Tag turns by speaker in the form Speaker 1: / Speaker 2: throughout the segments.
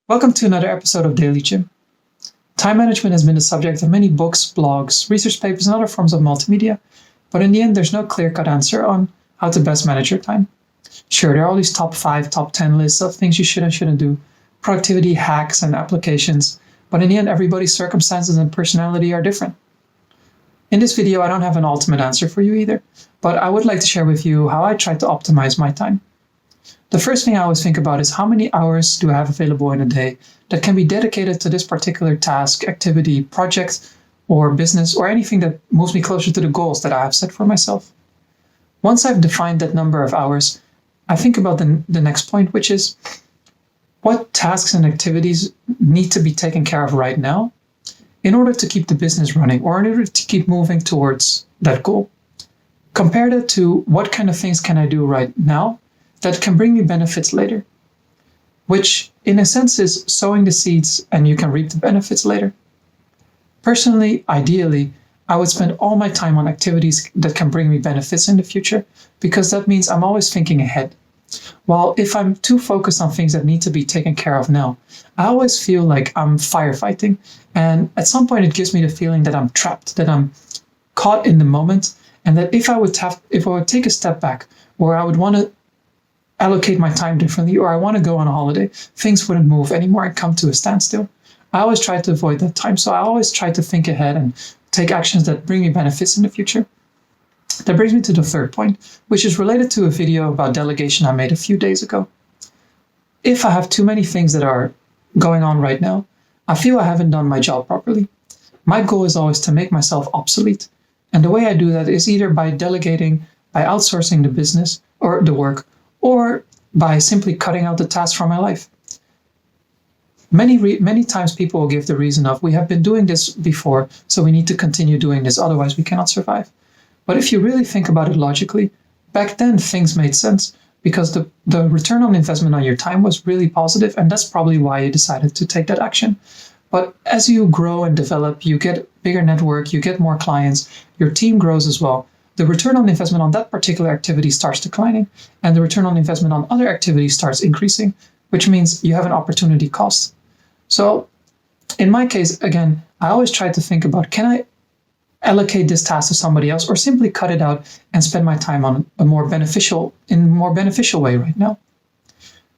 Speaker 1: Welcome to another episode of Daily Gym. Time management has been the subject of many books, blogs, research papers, and other forms of multimedia, but in the end, there's no clear-cut answer on how to best manage your time. Sure, there are all these top 5, top 10 lists of things you should and shouldn't do, productivity hacks and applications, but in the end, everybody's circumstances and personality are different. In this video, I don't have an ultimate answer for you either, but I would like to share with you how I try to optimize my time. The first thing I always think about is how many hours do I have available in a day that can be dedicated to this particular task, activity, project, or business, or anything that moves me closer to the goals that I have set for myself. Once I've defined that number of hours, I think about the next point, which is what tasks and activities need to be taken care of right now in order to keep the business running or in order to keep moving towards that goal. Compare that to what kind of things can I do right now that can bring me benefits later, which in a sense is sowing the seeds and you can reap the benefits later. Personally, ideally, I would spend all my time on activities that can bring me benefits in the future, because that means I'm always thinking ahead. While if I'm too focused on things that need to be taken care of now, I always feel like I'm firefighting, and at some point it gives me the feeling that I'm trapped, that I'm caught in the moment, and that if I would take a step back, or I would want to allocate my time differently, or I want to go on a holiday, things wouldn't move anymore and come to a standstill. I always try to avoid that time, so I always try to think ahead and take actions that bring me benefits in the future. That brings me to the third point, which is related to a video about delegation I made a few days ago. If I have too many things that are going on right now, I feel I haven't done my job properly. My goal is always to make myself obsolete. And the way I do that is either by delegating, by outsourcing the business or the work, or by simply cutting out the tasks from my life. Many times people will give the reason of, we have been doing this before, so we need to continue doing this, otherwise we cannot survive. But if you really think about it logically, back then things made sense because the return on investment on your time was really positive, and that's probably why you decided to take that action. But as you grow and develop, you get a bigger network, you get more clients, your team grows as well. The return on investment on that particular activity starts declining, and the return on investment on other activities starts increasing, which means you have an opportunity cost. So in my case, again, I always try to think about, can I allocate this task to somebody else, or simply cut it out and spend my time on a more beneficial way right now?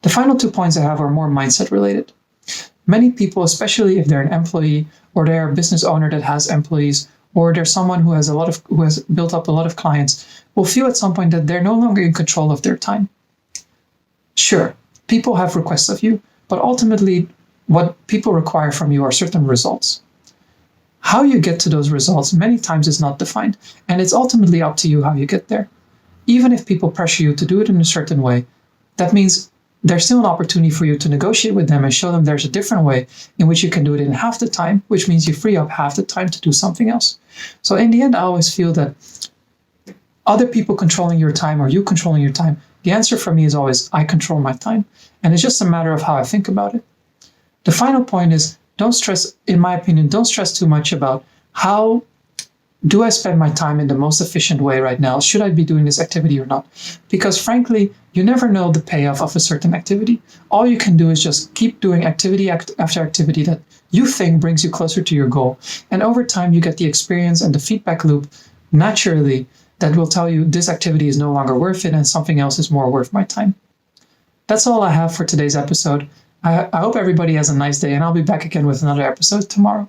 Speaker 1: The final 2 points I have are more mindset related. Many people, especially if they're an employee or they're a business owner that has employees, or there's someone who has built up a lot of clients, will feel at some point that they're no longer in control of their time. Sure, people have requests of you, but ultimately what people require from you are certain results. How you get to those results many times is not defined, and it's ultimately up to you how you get there. Even if people pressure you to do it in a certain way, that means there's still an opportunity for you to negotiate with them and show them there's a different way in which you can do it in half the time, which means you free up half the time to do something else. So in the end, I always feel that other people controlling your time or you controlling your time, the answer for me is always, I control my time. And it's just a matter of how I think about it. The final point is, in my opinion, don't stress too much about how do I spend my time in the most efficient way right now? Should I be doing this activity or not? Because frankly, you never know the payoff of a certain activity. All you can do is just keep doing activity after activity that you think brings you closer to your goal. And over time, you get the experience and the feedback loop naturally that will tell you this activity is no longer worth it and something else is more worth my time. That's all I have for today's episode. I hope everybody has a nice day, and I'll be back again with another episode tomorrow.